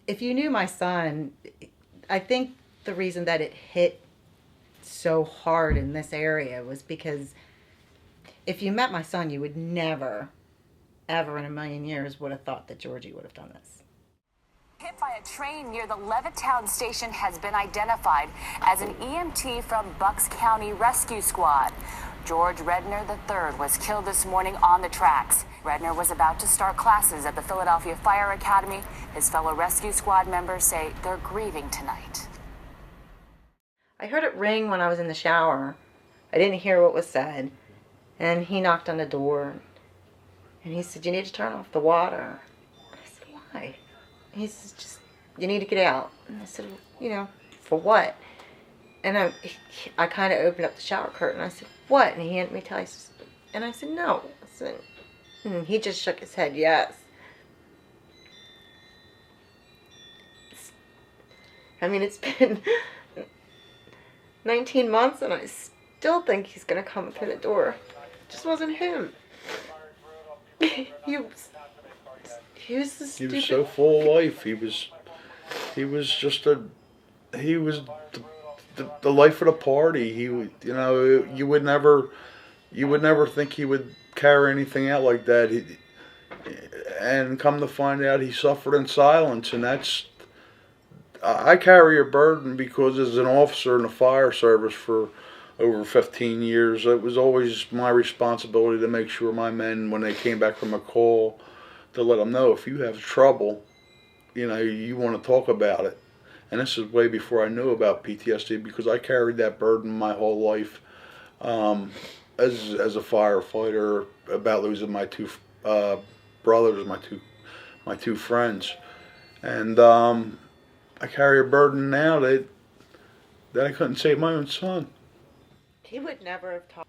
if you knew my son, I think the reason that it hit so hard in this area was because if you met my son, you would never, ever in a million years would have thought that Georgie would have done this. Hit by a train near the Levittown station has been identified as an EMT from Bucks County Rescue Squad. George Redner III was killed this morning on the tracks. Redner was about to start classes at the Philadelphia Fire Academy. His fellow rescue squad members say they're grieving tonight. I heard it ring when I was in the shower. I didn't hear what was said. And he knocked on the door. And he said, "You need to turn off the water." I said, "Why?" He says, "Just, you need to get out." And I said, "For what?" And I kind of opened up the shower curtain. I said, "What?" And he handed me Tice. And I said, "No." I said, and he just shook his head, "Yes." It's been 19 months and I still think he's going to come through the door. It just wasn't him. He was the stupid... He was so full of life. He was the life of the party. You would never think he would carry anything out like that. And come to find out, he suffered in silence, and I carry a burden because as an officer in the fire service for over 15 years, it was always my responsibility to make sure my men, when they came back from a call, to let them know if you have trouble, you want to talk about it. And this is way before I knew about PTSD, because I carried that burden my whole life as a firefighter, about losing my two brothers, my two friends, and I carry a burden now that I couldn't save my own son. He would never have talked.